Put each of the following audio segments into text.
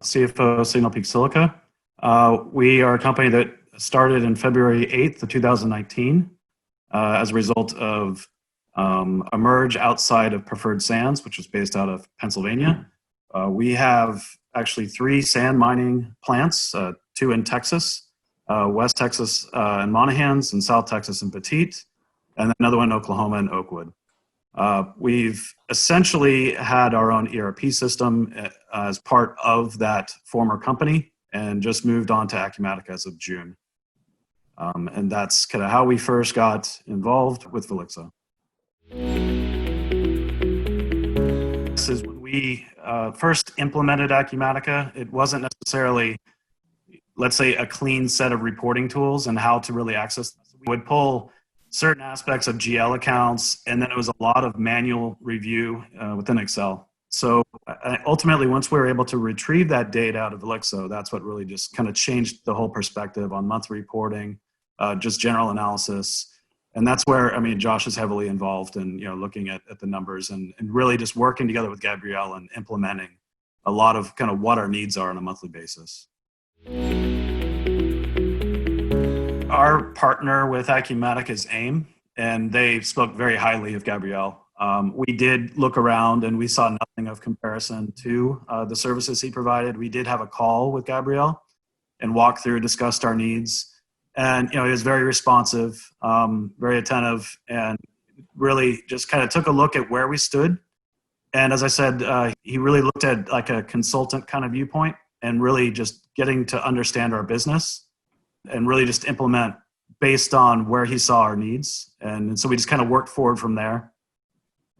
CFO Signal Peal Silica. We are a company that started in February 8th of 2019 as a result of a merge outside of Preferred Sands, which was based out of Pennsylvania. We have actually 3 sand mining plants, 2 in Texas, West Texas in Monahans, and South Texas in Petite, and another one in Oklahoma in Oakwood. We've essentially had our own ERP system as part of that former company and just moved on to Acumatica as of June. And that's kind of how we first got involved with Velixo. This is when we first implemented Acumatica. It wasn't necessarily, let's say, a clean set of reporting tools and how to really access them. We would pull certain aspects of GL accounts, and then it was a lot of manual review within Excel. So ultimately, once we were able to retrieve that data out of Velixo, that's what really just kind of changed the whole perspective on monthly reporting, just general analysis. And that's where, I mean, Josh is heavily involved in, looking at the numbers and really just working together with Gabrielle and implementing a lot of kind of what our needs are on a monthly basis. Our partner with Acumatica is AIM, and they spoke very highly of Gabrielle. We did look around and we saw nothing of comparison to the services he provided. We did have a call with Gabrielle and walked through, discussed our needs. And, he was very responsive, very attentive, and really just kind of took a look at where we stood. And as I said, he really looked at like a consultant kind of viewpoint and really just getting to understand our business and really just implement based on where he saw our needs. And so we just kind of worked forward from there.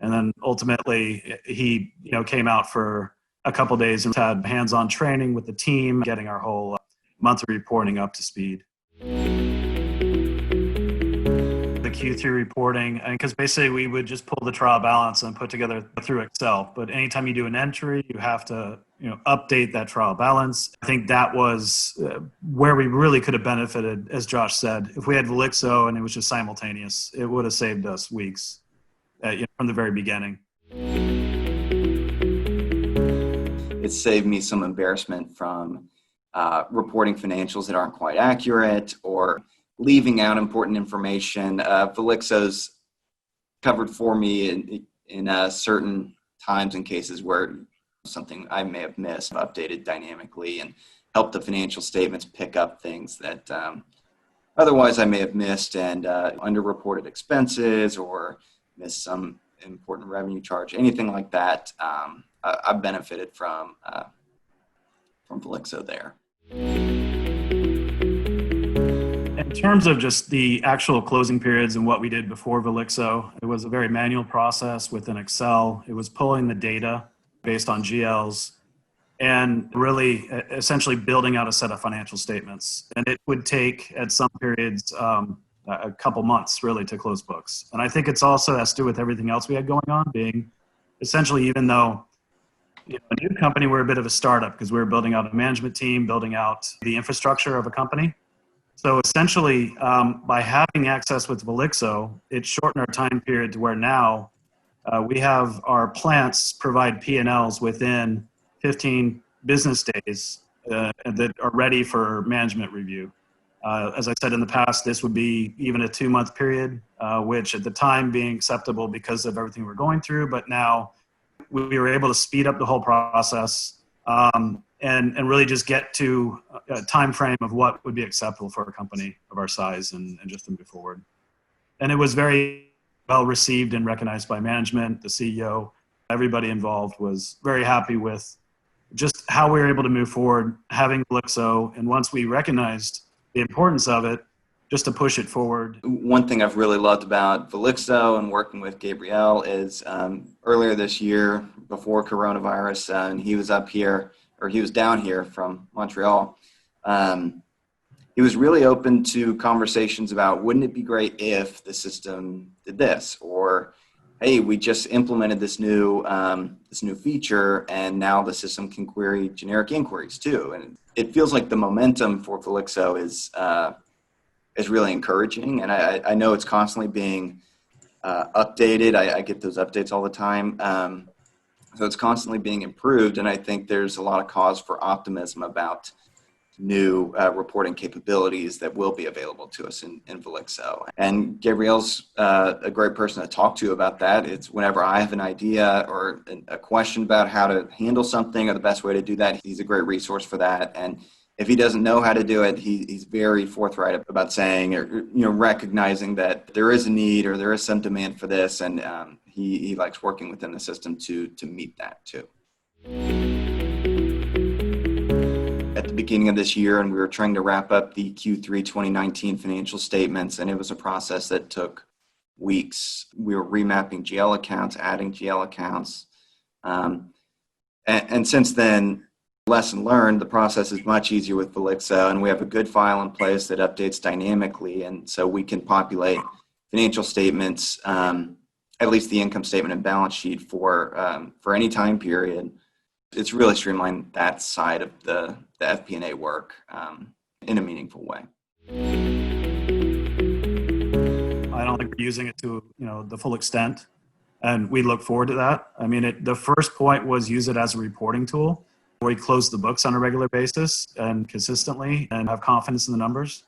And then ultimately he, came out for a couple of days and had hands-on training with the team, getting our whole monthly reporting up to speed. The Q3 reporting, because basically we would just pull the trial balance and put together through Excel. But anytime you do an entry, you have to, update that trial balance. I think that was where we really could have benefited, as Josh said. If we had Velixo and it was just simultaneous, it would have saved us weeks from the very beginning. It saved me some embarrassment from reporting financials that aren't quite accurate or leaving out important information. Velixo's covered for me in certain times and cases where something I may have missed, updated dynamically, and helped the financial statements pick up things that otherwise I may have missed, and underreported expenses or missed some important revenue charge, anything like that. I've benefited from Velixo there. In terms of just the actual closing periods and what we did before Velixo, it was a very manual process within Excel. It was pulling the data based on GLs and really essentially building out a set of financial statements. And it would take, at some periods, a couple months really to close books. And I think it's also has to do with everything else we had going on, being essentially, even though a new company, we're a bit of a startup because we were building out a management team, building out the infrastructure of a company. So essentially, by having access with Velixo, it shortened our time period to where now we have our plants provide P&Ls within 15 business days that are ready for management review. As I said in the past, this would be even a 2-month period, which at the time being acceptable because of everything we're going through. But now we were able to speed up the whole process and really just get to a time frame of what would be acceptable for a company of our size and just to move forward. And it was very well received and recognized by management, the CEO. Everybody involved was very happy with just how we were able to move forward, having Velixo. And once we recognized the importance of it, just to push it forward. One thing I've really loved about Velixo and working with Gabrielle is earlier this year, before coronavirus, and he was up here, or he was down here from Montreal. He was really open to conversations about, wouldn't it be great if the system did this? Or, hey, we just implemented this new feature, and now the system can query generic inquiries too. And it feels like the momentum for Velixo is really encouraging, and I know it's constantly being updated. I get those updates all the time. So it's constantly being improved, and I think there's a lot of cause for optimism about new reporting capabilities that will be available to us in Velixo. And Gabrielle's a great person to talk to about that. It's whenever I have an idea or a question about how to handle something or the best way to do that, he's a great resource for that. And if he doesn't know how to do it, he's very forthright about saying, or recognizing that there is a need or there is some demand for this, and he likes working within the system to meet that too. At the beginning of this year, and we were trying to wrap up the Q3 2019 financial statements, and it was a process that took weeks. We were remapping GL accounts, adding GL accounts, and since then, lesson learned, the process is much easier with Velixo, and we have a good file in place that updates dynamically, and so we can populate financial statements, at least the income statement and balance sheet for any time period. It's really streamlined that side of the FP&A work in a meaningful way. I don't think we're using it to the full extent, and we look forward to that. I mean, the first point was use it as a reporting tool where we close the books on a regular basis and consistently and have confidence in the numbers.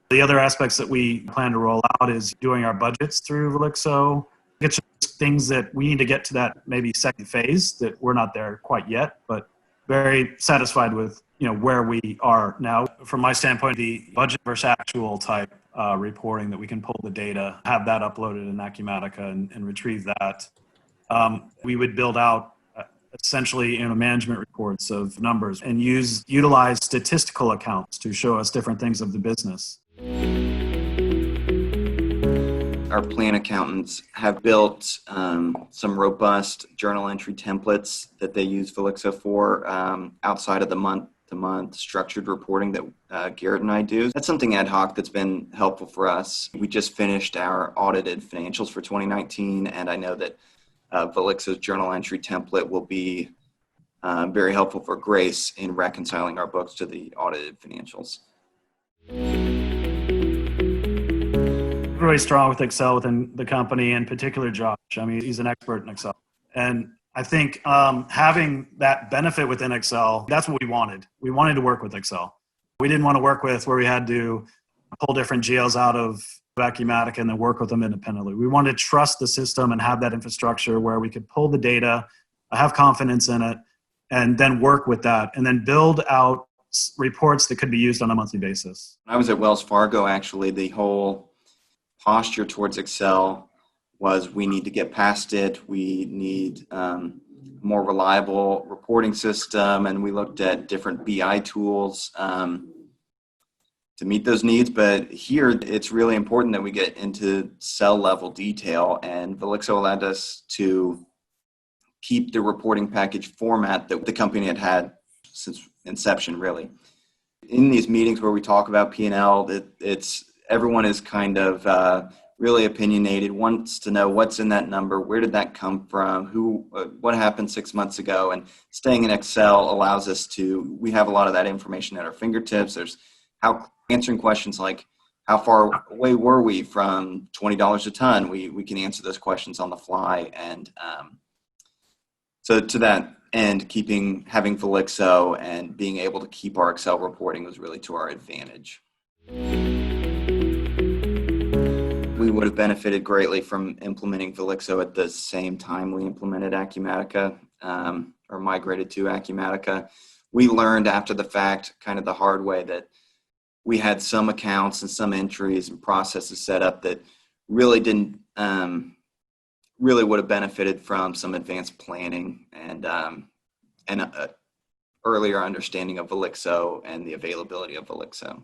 The other aspects that we plan to roll out is doing our budgets through Velixo. It's just things that we need to get to that maybe second phase that we're not there quite yet, but very satisfied with where we are now. From my standpoint, the budget versus actual type reporting that we can pull the data, have that uploaded in Acumatica and retrieve that. We would build out essentially management reports of numbers and utilize statistical accounts to show us different things of the business. Our plan accountants have built some robust journal entry templates that they use Velixo for outside of the month-to-month structured reporting that Garrett and I do. That's something ad hoc that's been helpful for us. We just finished our audited financials for 2019, and I know that Velixo's journal entry template will be very helpful for Grace in reconciling our books to the audited financials. Really strong with Excel within the company, in particular Josh. I mean, he's an expert in Excel. And I think having that benefit within Excel, that's what we wanted. We wanted to work with Excel. We didn't want to work with where we had to pull different GLs out of Acumatica and then work with them independently. We wanted to trust the system and have that infrastructure where we could pull the data, have confidence in it, and then work with that, and then build out reports that could be used on a monthly basis. When I was at Wells Fargo, actually, the whole posture towards Excel was we need to get past it. We need a more reliable reporting system, and we looked at different BI tools to meet those needs. But here, it's really important that we get into cell level detail, and Velixo allowed us to keep the reporting package format that the company had had since inception, really. In these meetings where we talk about P&L, everyone is kind of really opinionated, wants to know what's in that number, where did that come from, what happened 6 months ago, and staying in Excel allows us we have a lot of that information at our fingertips. There's answering questions like, how far away were we from $20 a ton? We can answer those questions on the fly. And so to that end, having Velixo and being able to keep our Excel reporting was really to our advantage. We would have benefited greatly from implementing Velixo at the same time we implemented Acumatica or migrated to Acumatica. We learned after the fact, kind of the hard way, that we had some accounts and some entries and processes set up that really didn't really would have benefited from some advanced planning and earlier understanding of Velixo and the availability of Velixo.